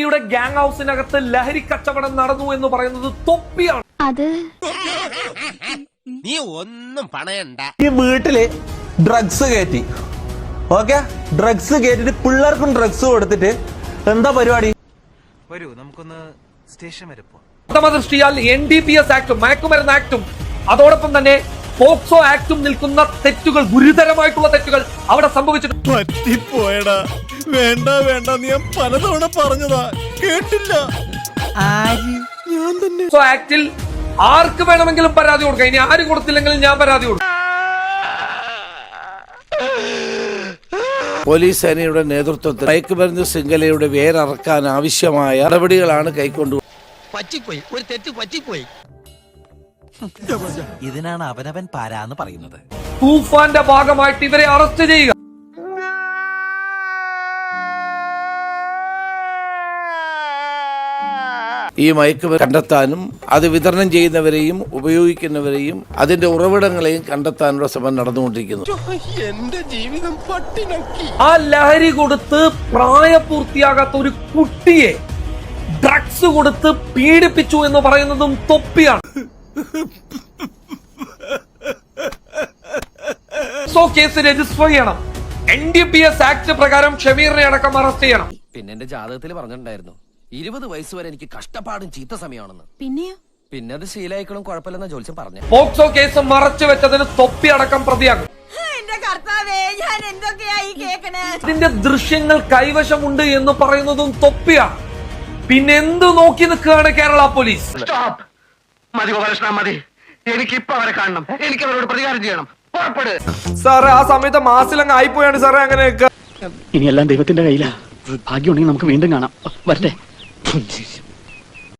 ഷമീറിയുടെ gang ഹൗസിനകത്ത് ലഹരി കച്ചവടം നടന്നു എന്ന് പറയുന്നത് തൊപ്പിയാണ്. അത് നീ ഒന്നും പണയണ്ട. ഈ വീട്ടില് ഡ്രഗ്സ് കയറ്റി, ഓക്കെ, ഡ്രഗ്സ് കയറ്റിട്ട് പിള്ളേർക്കും ഡ്രഗ്സ് കൊടുത്തിട്ട് എന്താ പരിപാടി? വരൂ നമുക്കൊന്ന് സ്റ്റേഷൻ വരെ പോവാം. പ്രഥമ ദൃഷ്ടിയാൽ NDPS ആക്ടും മയക്കുമരുന്ന് ആക്ടും അതോടൊപ്പം തന്നെ പോക്സോ ആക്ടും നിൽക്കുന്ന തെറ്റുകൾ, ഗുരുതരമായിട്ടുള്ള തെറ്റുകൾ അവിടെ സംഭവിച്ചിട്ടുണ്ട്. പറ്റിപ്പോയടാ, വേണ്ട വേണ്ട, നീ പലതവണ പറഞ്ഞതാ, കേട്ടില്ല. ഞാൻ തന്നെ പോക്സോ ആക്ടിൽ ആർക്ക് വേണമെങ്കിലും പരാതി കൊടുക്കാം. ഇനി ആര് കൊടുത്തില്ലെങ്കിലും ഞാൻ പരാതി കൊടുക്കും. പോലീസ് സേനയുടെ നേതൃത്വത്തിൽ മയക്കുമരുന്ന് ശൃംഖലയുടെ വേരറക്കാൻ ആവശ്യമായ നടപടികളാണ് കൈക്കൊണ്ടു. പറ്റിപ്പോയി, ഒരു തെറ്റ് പറ്റിപ്പോയി. ഇതിനാണ് അവനവൻ പാരാന്ന് പറയുന്നത്. തൂഫാന്റെ ഭാഗമായിട്ട് ഇവരെ അറസ്റ്റ് ചെയ്യുക. ഈ മയക്കുമരുന്ന് കണ്ടെത്താനും അത് വിതരണം ചെയ്യുന്നവരെയും ഉപയോഗിക്കുന്നവരെയും അതിന്റെ ഉറവിടങ്ങളെയും കണ്ടെത്താനുള്ള ശ്രമം നടന്നുകൊണ്ടിരിക്കുന്നു. എന്റെ ജീവിതം പട്ടിണക്കി. ആ ലഹരി കൊടുത്ത് പ്രായപൂർത്തിയാകാത്ത ഒരു കുട്ടിയെ ഡ്രഗ്സ് കൊടുത്ത് പീഡിപ്പിച്ചു എന്ന് പറയുന്നതും തൊപ്പിയാണ്. കേസ് രജിസ്റ്റർ ചെയ്യണം. NDPS ആക്ട് പ്രകാരം ഷമീറിനെ അടക്കം അറസ്റ്റ് ചെയ്യണം. പിന്നെ എന്റെ ജാതകത്തിൽ പറഞ്ഞിട്ടുണ്ടായിരുന്നു 20 വയസ്സ് വരെ എനിക്ക് കഷ്ടപ്പാടും ചീത്ത സമയമാണെന്ന്. പിന്നെ അത് ശീലായിക്കളും കുഴപ്പമില്ലെന്ന ജോത്സ്യം പറഞ്ഞു. പോക്സോ കേസ് മറച്ചു വെച്ചതിന് തൊപ്പി അടക്കം പ്രതിയാകും. ഇതിന്റെ ദൃശ്യങ്ങൾ കൈവശമുണ്ട് എന്ന് പറയുന്നതും തൊപ്പിയാണ്. പിന്നെന്ത് നോക്കി നിൽക്കുകയാണ് കേരള പോലീസ്? മതി ഗോപാലകൃഷ്ണ, മതി. എനിക്കിപ്പോ അവരെ കാണണം. എനിക്ക് അവരോട് പ്രതികാരം ചെയ്യണം. സാറേ, ആ സമയത്ത് മാസിലങ്ങ് ആയിപ്പോയാണ് സാറേ അങ്ങനെയൊക്കെ. ഇനിയെല്ലാം ദൈവത്തിന്റെ കയ്യിലാ. ഭാഗ്യമുണ്ടെങ്കിൽ നമുക്ക് വീണ്ടും കാണാം. വരട്ടെ.